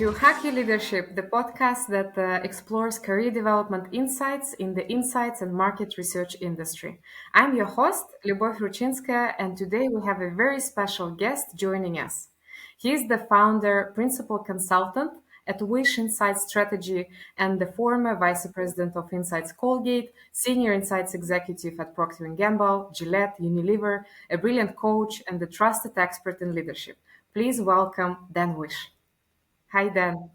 to Hack Your Leadership, the podcast that explores career development insights in the insights and market research industry. I'm your host, Liubov Ruchinskaya, and today we have a very special guest joining us. He is the founder, principal consultant at Wish Insights Strategy and the former vice president of Insights Colgate, senior insights executive at Procter & Gamble, Gillette, Unilever, a brilliant coach and a trusted expert in leadership. Please welcome Dan Wish. Hi, Dan.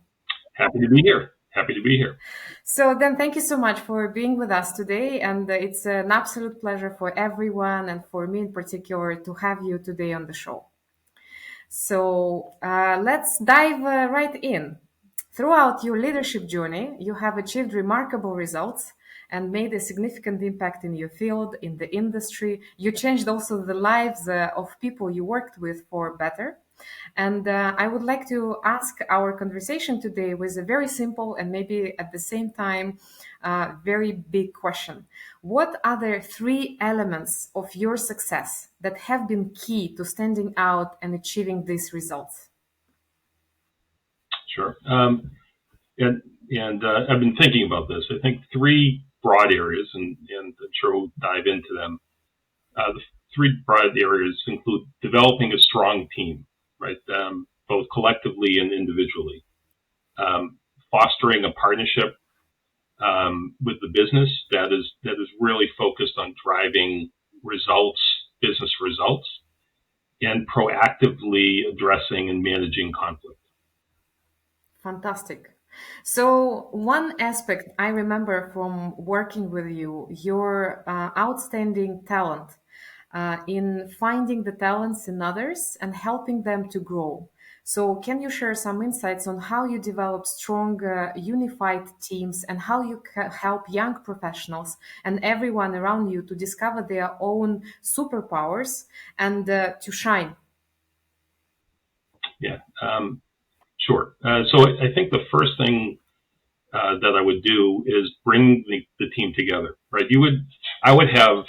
Happy to be here. So, Dan, thank you so much for being with us today. And it's an absolute pleasure for everyone and for me in particular to have you today on the show. So, let's dive right in. Throughout your leadership journey, you have achieved remarkable results and made a significant impact in your field, in the industry. You changed also the lives of people you worked with for better. And I would like to ask our conversation today with a very simple and maybe at the same time very big question. What are the three elements of your success that have been key to standing out and achieving these results? Sure. And I've been thinking about this. I think three broad areas, and I'm sure we'll dive into them. The three broad areas include developing a strong team, right? Both collectively and individually. Fostering a partnership with the business that is really focused on driving results, business results, and proactively addressing and managing conflict. Fantastic. So one aspect I remember from working with you, your outstanding talent in finding the talents in others and helping them to grow. So can you share some insights on how you develop strong, unified teams and how you help young professionals and everyone around you to discover their own superpowers and to shine? Yeah, sure. So I think the first thing that I would do is bring the team together, right? I would have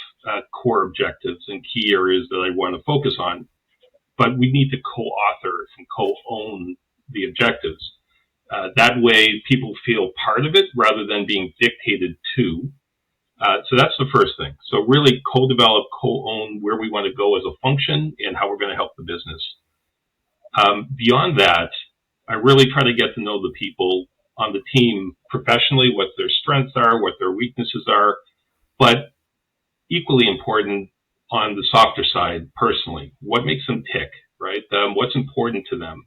core objectives and key areas that I want to focus on, but we need to co-author and co-own the objectives. That way people feel part of it rather than being dictated to. So that's the first thing. So really co-develop, co-own where we want to go as a function and how we're going to help the business. Beyond that, I really try to get to know the people on the team professionally, what their strengths are, what their weaknesses are, but equally important on the softer side personally, what makes them tick, right? What's important to them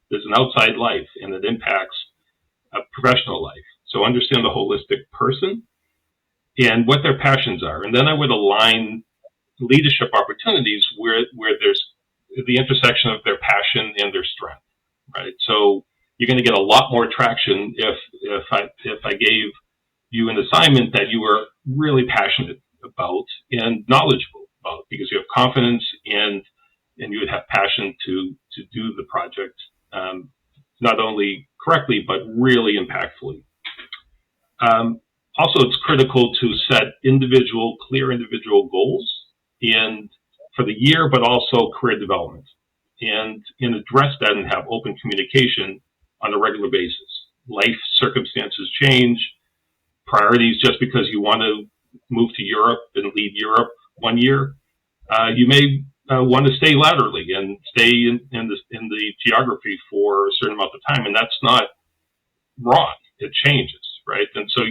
there's an outside life and it impacts a professional life. So understand the holistic person and what their passions are. And then I would align leadership opportunities where there's the intersection of their passion and their strength, right? So you're going to get a lot more traction if I gave you an assignment that you were really passionate about and knowledgeable about, because you have confidence and you would have passion to do the project not only correctly but really impactfully. Also, it's critical to set clear individual goals for the year, but also career development, and address that and have open communication on a regular basis. Life circumstances change, priorities. Just because you want to move to Europe and lead Europe 1 year, you may want to stay laterally and stay in the geography for a certain amount of time, and that's not wrong. It changes, right? And so,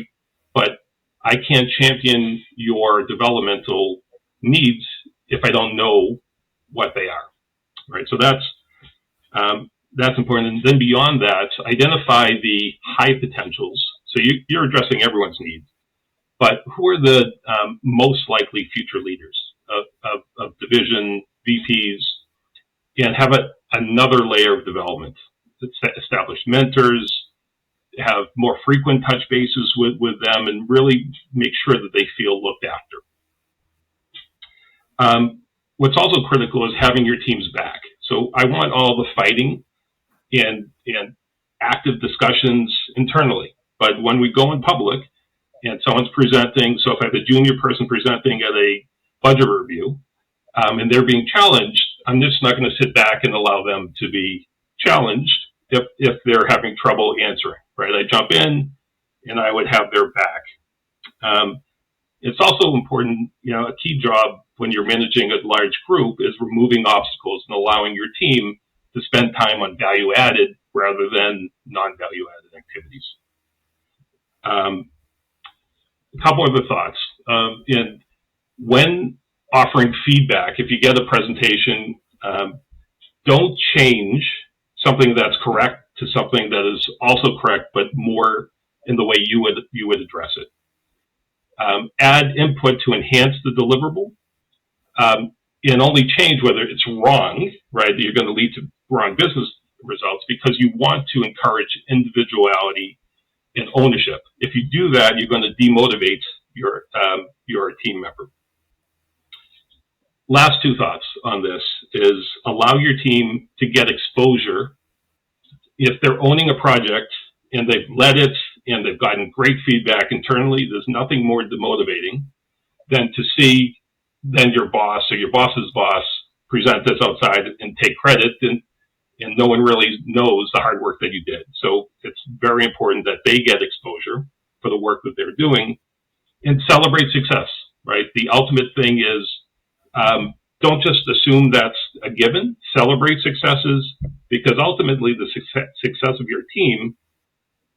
but I can't champion your developmental needs if I don't know what they are, right? So that's important. And then beyond that, identify the high potentials. So you're addressing everyone's needs, but who are the most likely future leaders of division, VPs, and have another layer of development. Establish mentors, have more frequent touch bases with them, and really make sure that they feel looked after. What's also critical is having your teams back. So I want all the fighting and active discussions internally. But when we go in public and someone's presenting, so if I have a junior person presenting at a budget review and they're being challenged, I'm just not going to sit back and allow them to be challenged if they're having trouble answering, right? I jump in and I would have their back. Um, it's also important, a key job when you're managing a large group is removing obstacles and allowing your team to spend time on value added rather than non-value added activities. A couple other thoughts. In when offering feedback, if you get a presentation, don't change something that's correct to something that is also correct, but more in the way you would address it. Add input to enhance the deliverable, and only change whether it's wrong, right? You're going to lead to wrong business results because you want to encourage individuality and ownership. If you do that, you're going to demotivate your team member. Last two thoughts on this is allow your team to get exposure. If they're owning a project and they've led it and they've gotten great feedback internally, there's nothing more demotivating than to see then your boss or your boss's boss present this outside and take credit, and no one really knows the hard work that you did. So it's very important that they get exposure for the work that they're doing and celebrate success, right? The ultimate thing is don't just assume that's a given. Celebrate successes, because ultimately the success of your team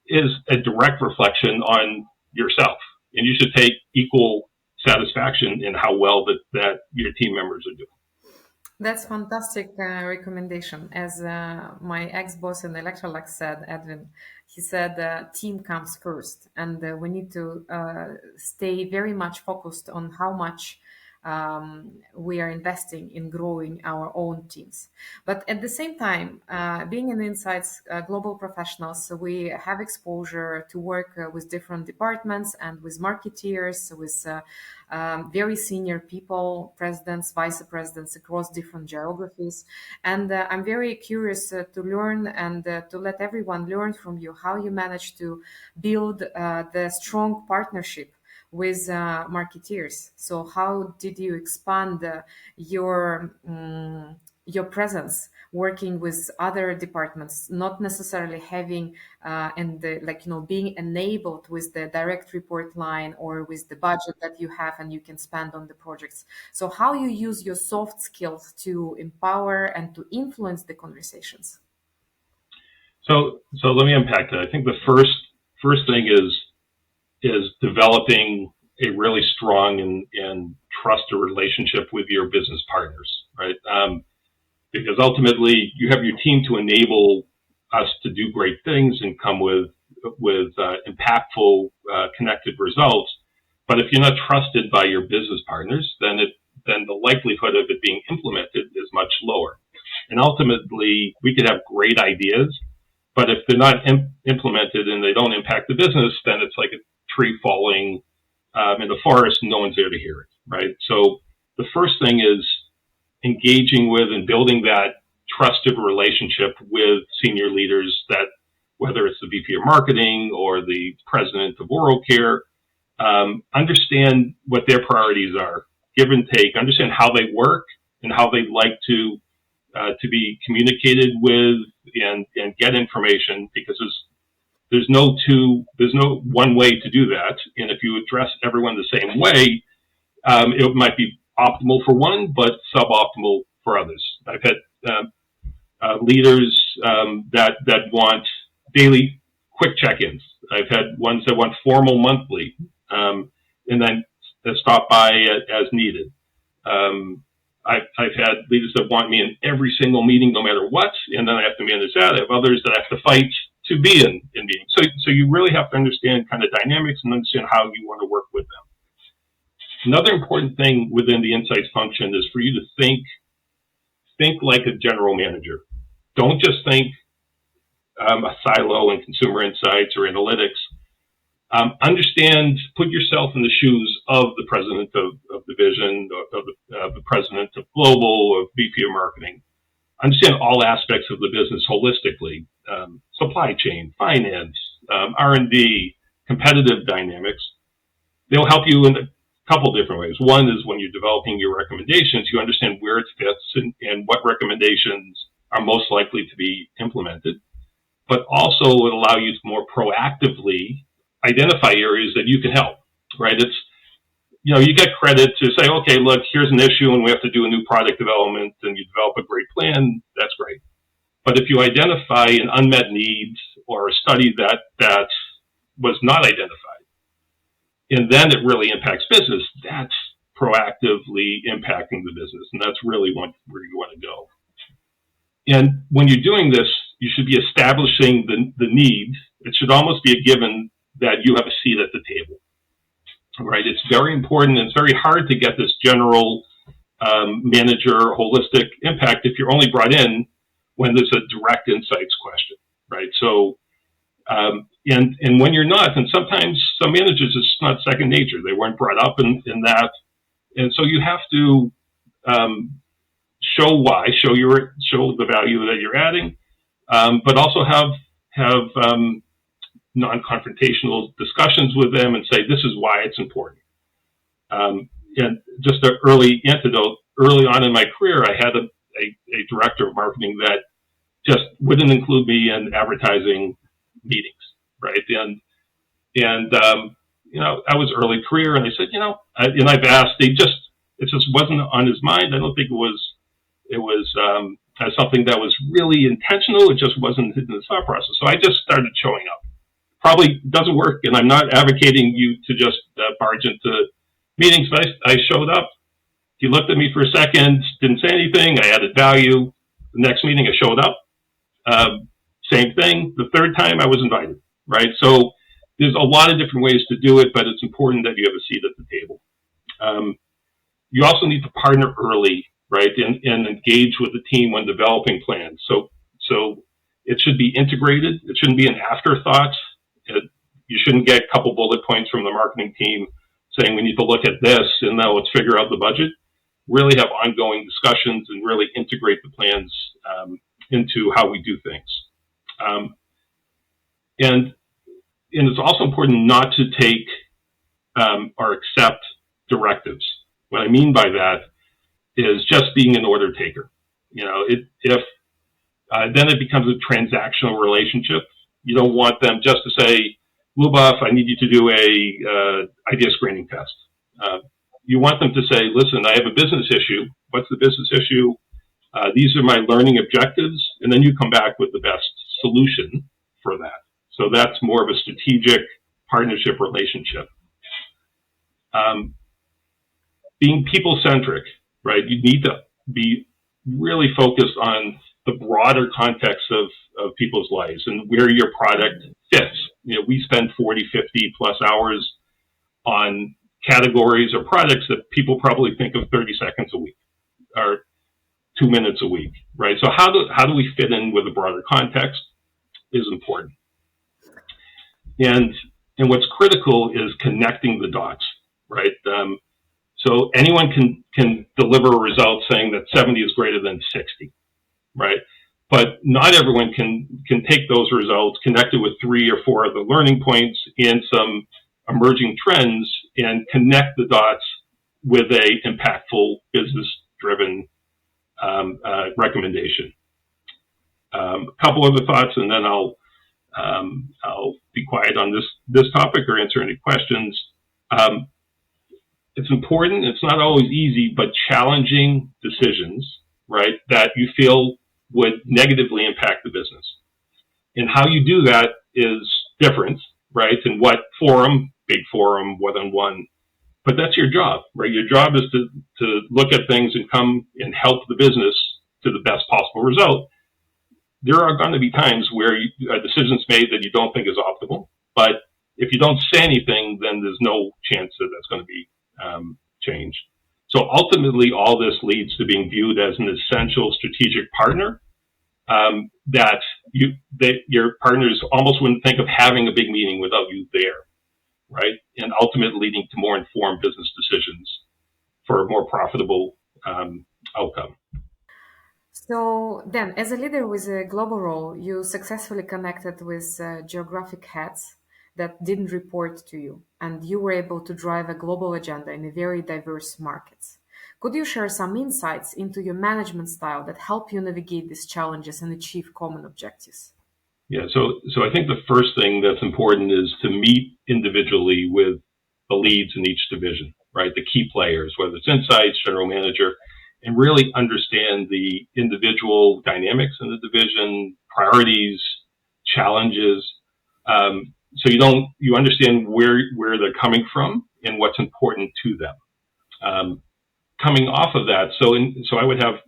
is a direct reflection on yourself, and you should take equal satisfaction in how well that your team members are doing. That's fantastic recommendation. As my ex-boss in Electrolux said, Edwin, he said, team comes first, and we need to stay very much focused on how much we are investing in growing our own teams. But at the same time, being in Insights global professionals, so we have exposure to work with different departments and with marketeers, with very senior people, presidents, vice presidents across different geographies. And I'm very curious to learn and to let everyone learn from you how you manage to build the strong partnership with marketeers. So how did you expand your presence working with other departments, not necessarily having being enabled with the direct report line or with the budget that you have and you can spend on the projects? So how you use your soft skills to empower and to influence the conversations? So let me unpack that. I think the first thing is developing a really strong and trusted relationship with your business partners, right? Because ultimately you have your team to enable us to do great things and come with impactful, connected results. But if you're not trusted by your business partners, then the likelihood of it being implemented is much lower. And ultimately, we could have great ideas, but if they're not implemented and they don't impact the business, then it's like a tree falling in the forest and no one's there to hear it, right? So the first thing is engaging with and building that trusted relationship with senior leaders, that whether it's the VP of marketing or the president of oral care, understand what their priorities are, give and take, understand how they work and how they'd like to be communicated with and get information, because there's no one way to do that. And if you address everyone the same way, it might be optimal for one, but suboptimal for others. I've had leaders that want daily quick check-ins. I've had ones that want formal monthly, and then stop by as needed. I've had leaders that want me in every single meeting, no matter what, and then I have to manage that. I have others that have to fight to be in meetings. So you really have to understand kind of dynamics and understand how you want to work with them. Another important thing within the insights function is for you to think like a general manager. Don't just think a silo in consumer insights or analytics. Understand, put yourself in the shoes of the president of division, of the president of global, of VP of marketing. Understand all aspects of the business holistically, supply chain, finance, R&D, competitive dynamics. They'll help you in a couple different ways. One is when you're developing your recommendations, you understand where it fits and what recommendations are most likely to be implemented. but also would allow you to more proactively identify areas that you can help, right? It's, you get credit to say, okay, look, here's an issue and we have to do a new product development, and you develop a great plan. That's great. But if you identify an unmet need or a study that was not identified, and then it really impacts business, that's proactively impacting the business. And that's really where you want to go. And when you're doing this, you should be establishing the need. It should almost be a given that you have a seat at the table, right? It's very important, and it's very hard to get this general manager holistic impact if you're only brought in when there's a direct insights question, right? So, and when you're not, and sometimes some managers, it's not second nature. They weren't brought up in that. And so you have to show why, show the value that you're adding, but also have non-confrontational discussions with them and say, this is why it's important. And just an early antidote, early on in my career, I had a director of marketing that just wouldn't include me in advertising meetings, right? And I was early career, and they said, and I've asked, it just wasn't on his mind. I don't think it was something that was really intentional. It just wasn't in the thought process. So I just started showing up. Probably doesn't work, and I'm not advocating you to just barge into meetings, but I showed up. He looked at me for a second, didn't say anything. I added value. The next meeting, I showed up. Same thing. The third time, I was invited, right? So there's a lot of different ways to do it, but it's important that you have a seat at the table. You also need to partner early, right, and engage with the team when developing plans. So it should be integrated. It shouldn't be an afterthought. You shouldn't get a couple bullet points from the marketing team saying we need to look at this and now let's figure out the budget. Really have ongoing discussions and really integrate the plans into how we do things. And it's also important not to take or accept directives. What I mean by that is just being an order taker. If then it becomes a transactional relationship. You don't want them just to say, Liubov, I need you to do a idea screening test. You want them to say, listen, I have a business issue. What's the business issue? These are my learning objectives. And then you come back with the best solution for that. So that's more of a strategic partnership relationship. Being people-centric, right? You need to be really focused on the broader context of people's lives and where your product fits. We spend 40, 50 plus hours on categories or products that people probably think of 30 seconds a week or 2 minutes a week, right? So how do we fit in with the broader context is important. And what's critical is connecting the dots, right? So anyone can deliver a result saying that 70 is greater than 60, right? But not everyone can take those results, connect it with 3 or 4 of the learning points and some emerging trends, and connect the dots with a impactful business-driven recommendation. A couple other thoughts, and then I'll be quiet on this topic or answer any questions. It's important. It's not always easy, but challenging decisions, right, that you feel would negatively impact the business. And how you do that is different, right? In what forum, big forum, one-on-one. But that's your job, right? Your job is to look at things and come and help the business to the best possible result. There are going to be times where a decision's made that you don't think is optimal, but if you don't say anything, then there's no chance that that's going to be changed. So ultimately, all this leads to being viewed as an essential strategic partner that your partners almost wouldn't think of having a big meeting without you there, right? And ultimately leading to more informed business decisions for a more profitable outcome. So then, as a leader with a global role, you successfully connected with geographic heads that didn't report to you, and you were able to drive a global agenda in a very diverse markets. Could you share some insights into your management style that help you navigate these challenges and achieve common objectives? Yeah, so I think the first thing that's important is to meet individually with the leads in each division, right? The key players, whether it's insights, general manager, and really understand the individual dynamics in the division, priorities, challenges. You understand where they're coming from and what's important to them. Coming off of that, so I would have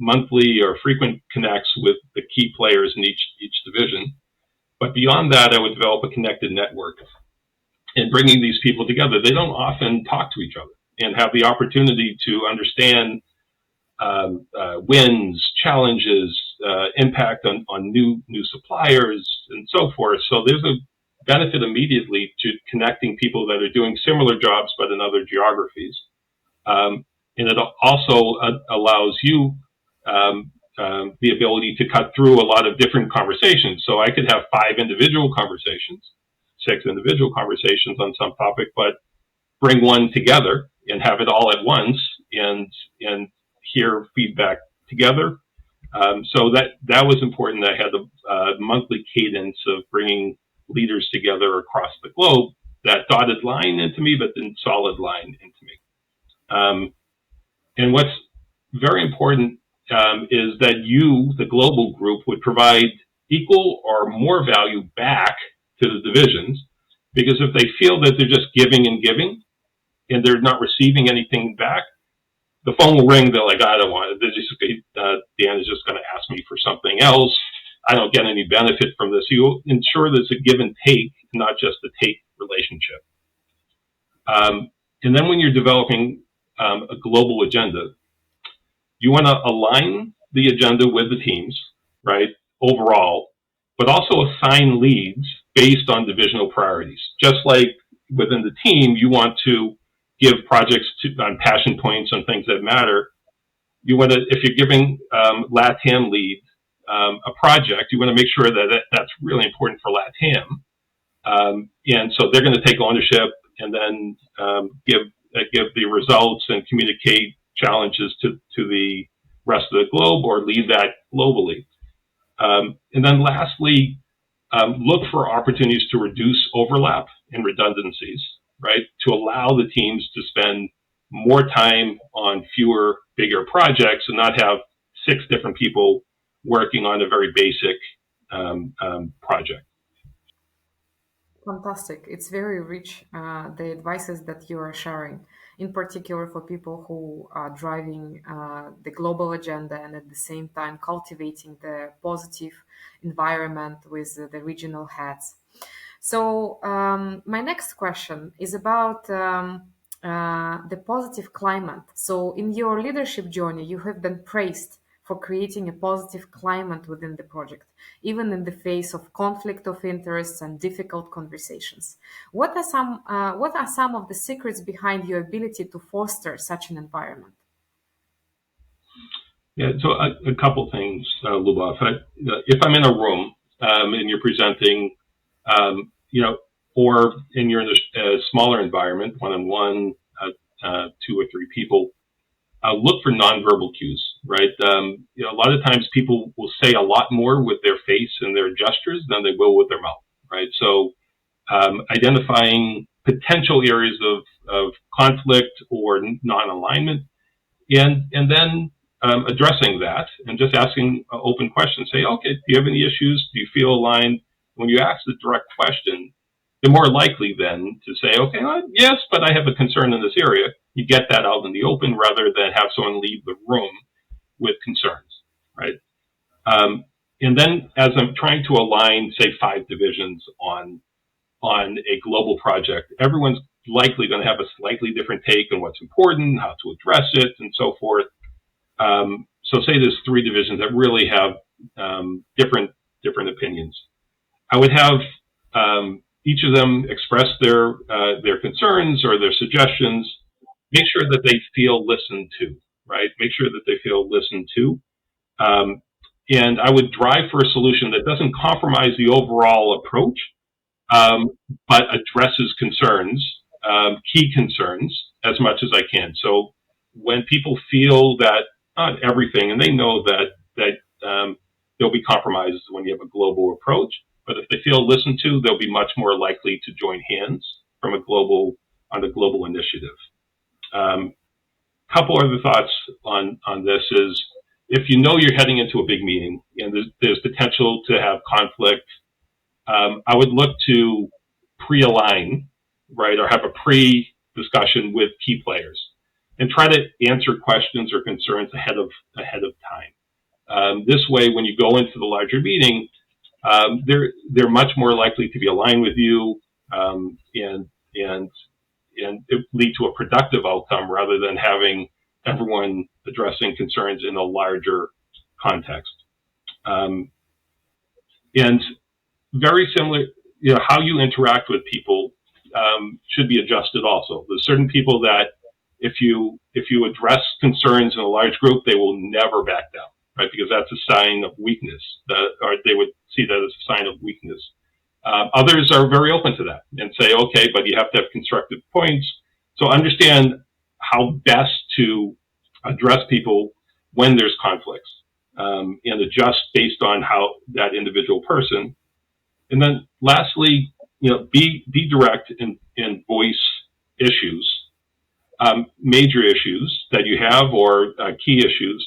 monthly or frequent connects with the key players in each division. But beyond that, I would develop a connected network. And bringing these people together, they don't often talk to each other and have the opportunity to understand wins, challenges, impact on new suppliers, and so forth. So there's a benefit immediately to connecting people that are doing similar jobs but in other geographies. And it also allows you the ability to cut through a lot of different conversations. So I could have 5 individual conversations, 6 individual conversations on some topic, but bring one together and have it all at once and hear feedback together. So that was important. I had a monthly cadence of bringing leaders together across the globe, that dotted line into me, but then solid line into me. And what's very important is that you, the global group, would provide equal or more value back to the divisions, because if they feel that they're just giving and they're not receiving anything back, the phone will ring. They're like, I don't want it. Dan is just going to ask me for something else. I don't get any benefit from this. You ensure there's a give and take, not just a take relationship. And then when you're developing a global agenda, you want to align the agenda with the teams, right, overall, but also assign leads based on divisional priorities. Just like within the team, you want to give projects on passion points on things that matter. You want to, if you're giving LATAM lead a project, you want to make sure that that's really important for LATAM. And so they're going to take ownership and then give the results and communicate challenges to the rest of the globe, or lead that globally. And then lastly, look for opportunities to reduce overlap and redundancies, right? To allow the teams to spend more time on fewer, bigger projects and not have 6 different people working on a very basic project. Fantastic. It's very rich, the advices that you are sharing, in particular for people who are driving the global agenda and at the same time cultivating the positive environment with the regional heads. So, my next question is about the positive climate. So, in your leadership journey, you have been praised for creating a positive climate within the project, even in the face of conflict of interests and difficult conversations. What are some of the secrets behind your ability to foster such an environment? Yeah, so a couple things, Lubov. If I'm in a room and you're presenting, or you're in a smaller environment, one-on-one, 2 or 3 people, look for nonverbal cues, right? A lot of times people will say a lot more with their face and their gestures than they will with their mouth, right? So identifying potential areas of conflict or non-alignment, and then addressing that and just asking open questions. Say, okay, do you have any issues? Do you feel aligned? When you ask the direct question, they're more likely then to say, okay, well, yes, but I have a concern in this area. You get that out in the open rather than have someone leave the room with concerns, right? And then as I'm trying to align, say, 5 divisions on a global project, everyone's likely going to have a slightly different take on what's important, how to address it, and so forth. So say there's 3 divisions that really have different opinions. I would have each of them express their concerns or their suggestions. Make sure that they feel listened to, right? Make sure that they feel listened to. And I would drive for a solution that doesn't compromise the overall approach, but addresses concerns, key concerns, as much as I can. So when people feel that not everything, and they know that there'll be compromises when you have a global approach. But if they feel listened to, they'll be much more likely to join hands from on a global initiative. Couple other thoughts on this is, if you know you're heading into a big meeting and there's potential to have conflict, I would look to pre-align, right, or have a pre-discussion with key players, and try to answer questions or concerns ahead of time. This way, when you go into the larger meeting, they're much more likely to be aligned with you, and it lead to a productive outcome rather than having everyone addressing concerns in a larger context. And very similar, how you interact with people should be adjusted also. There's certain people that if you address concerns in a large group, they will never back down, right? Because that's a sign of weakness, or they would see that as a sign of weakness. Others are very open to that and say, okay, but you have to have constructive points. So understand how best to address people when there's conflicts, and adjust based on how that individual person. And then lastly, be direct and voice issues, major issues that you have, or key issues,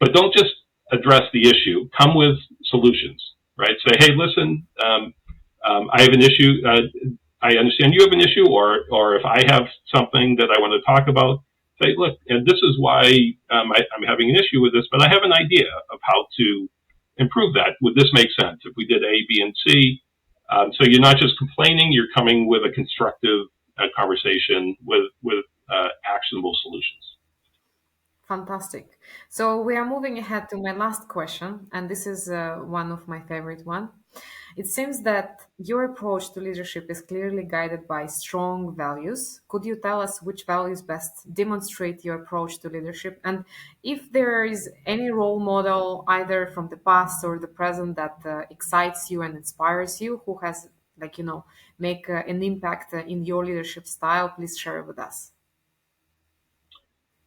but don't just address the issue. Come with solutions, right? Say, hey, listen, I have an issue. I understand you have an issue, or if I have something that I want to talk about, say, look, and this is why I'm having an issue with this, but I have an idea of how to improve that. Would this make sense if we did A, B, and C? So you're not just complaining; you're coming with a constructive conversation with actionable solutions. Fantastic. So we are moving ahead to my last question, and this is one of my favorite one. It seems that your approach to leadership is clearly guided by strong values. Could you tell us which values best demonstrate your approach to leadership? And if there is any role model, either from the past or the present, that excites you and inspires you, who has, make an impact in your leadership style, please share it with us.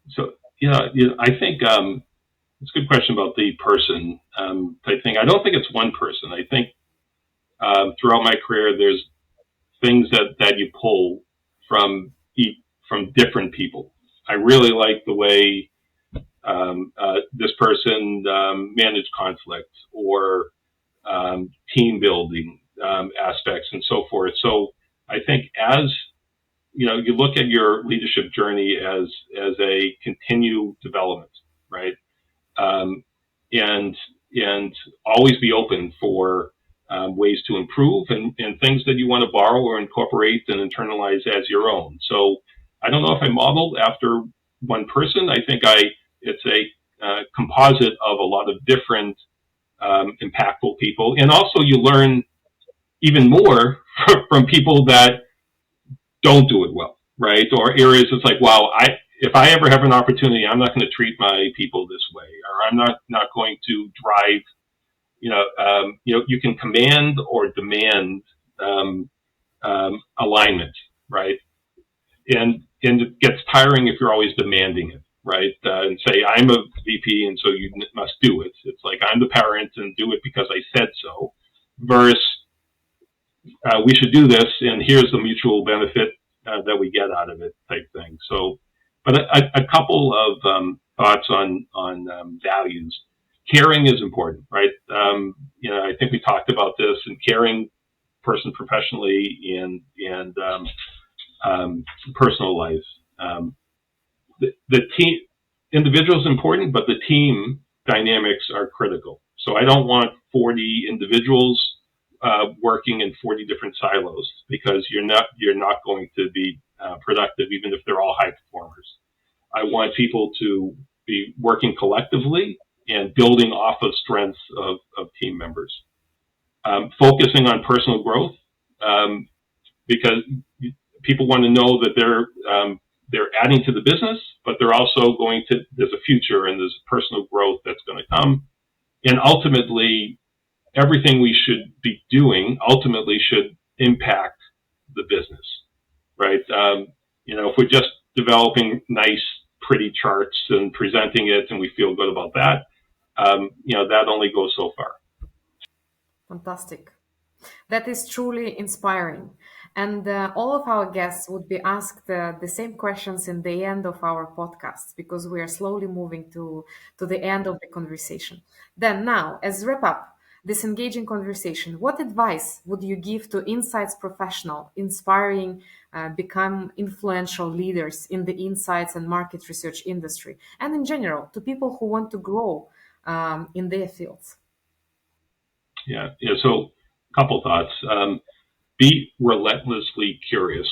So, I think it's a good question about the person type thing. I don't think it's one person. I think throughout my career, there's things that you pull from different people. I really like the way this person managed conflict, or team building aspects, and so forth. So I think as you look at your leadership journey as a continued development, right? And always be open for ways to improve, and things that you want to borrow or incorporate and internalize as your own. So I don't know if I modeled after one person. I think it's a composite of a lot of different impactful people, and also you learn even more from people that don't do it well, right? Or areas it's like, wow, if I ever have an opportunity, I'm not going to treat my people this way, or I'm not going to drive. You can command or demand alignment, right? And it gets tiring if you're always demanding it, right? And say, I'm a VP, and so you must do it. It's like, I'm the parent and do it because I said so, versus we should do this, and here's the mutual benefit that we get out of it, type thing. So, but a couple of thoughts on values. Caring is important, right? I think we talked about this, and caring person professionally and personal life. The team, individual is important, but the team dynamics are critical. So I don't want 40 individuals working in 40 different silos, because you're not going to be productive, even if they're all high performers. I want people to be working collectively and building off of strengths of team members. Focusing on personal growth, because people want to know that they're adding to the business, but they're also there's a future and there's personal growth that's going to come. And ultimately, everything we should be doing ultimately should impact the business, right? If we're just developing nice, pretty charts and presenting it, and we feel good about that, that only goes so far. Fantastic. That is truly inspiring. And all of our guests would be asked the same questions in the end of our podcasts because we are slowly moving to the end of the conversation. Then, now, as wrap up this engaging conversation, what advice would you give to insights professional inspiring become influential leaders in the insights and market research industry, and in general to people who want to grow in their fields? Yeah. Yeah. So, a couple thoughts. Be relentlessly curious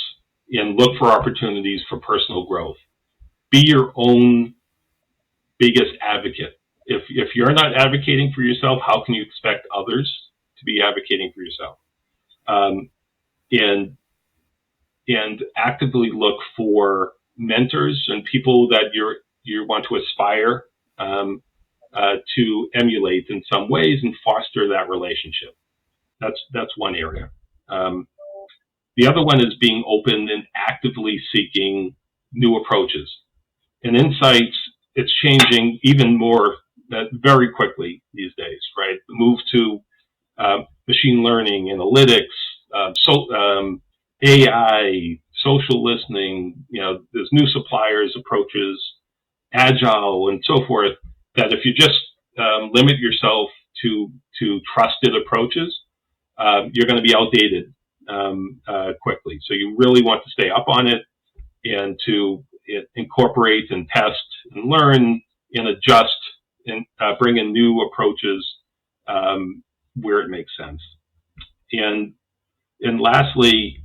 and look for opportunities for personal growth. Be your own biggest advocate. If you're not advocating for yourself, how can you expect others to be advocating for yourself? Um, and and actively look for mentors and people that you want to aspire to emulate in some ways and foster that relationship. That's one area. Um, the other one is being open and actively seeking new approaches and insights. It's changing even more very quickly these days, right? The move to machine learning, analytics, AI, social listening. There's new suppliers approaches, agile, and so forth. That if you just limit yourself to trusted approaches, you're going to be outdated quickly. So you really want to stay up on it and to incorporate and test and learn and adjust and bring in new approaches where it makes sense. And and lastly,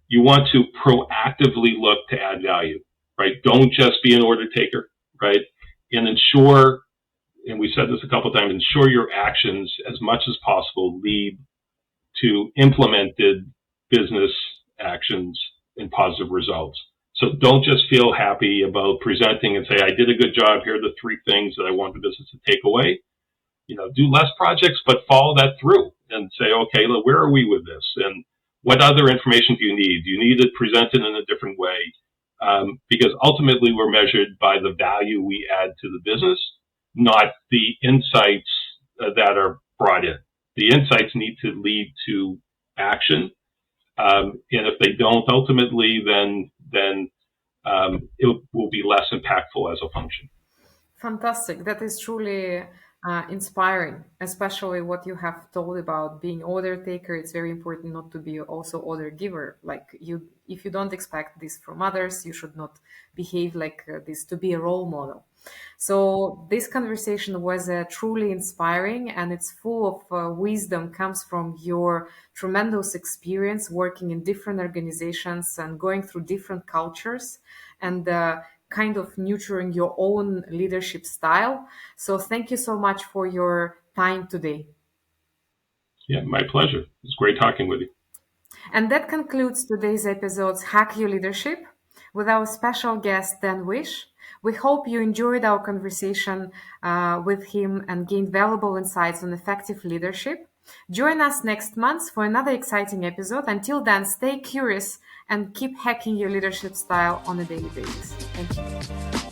you want to proactively look to add value, right? Don't just be an order taker, right? And ensure, and we said this a couple of times, ensure your actions as much as possible lead to implemented business actions and positive results. So don't just feel happy about presenting and say, I did a good job. Here are the three things that I want the business to take away. Do less projects, but follow that through and say, okay, look, where are we with this? And what other information do you need? Do you need it presented in a different way? Because ultimately we're measured by the value we add to the business, not the insights that are brought in. The insights need to lead to action. And if they don't ultimately, then it will be less impactful as a function. Fantastic. That is truly inspiring, especially what you have told about being order taker. It's very important not to be also order giver. Like if you don't expect this from others, you should not behave like this to be a role model. So this conversation was truly inspiring, and it's full of wisdom. Comes from your tremendous experience working in different organizations and going through different cultures, and kind of nurturing your own leadership style. So thank you so much for your time today. Yeah, my pleasure. It's great talking with you. And that concludes today's episode's Hack Your Leadership with our special guest, Dan Wish. We hope you enjoyed our conversation with him and gained valuable insights on effective leadership. Join us next month for another exciting episode. Until then, stay curious and keep hacking your leadership style on a daily basis. Thank you.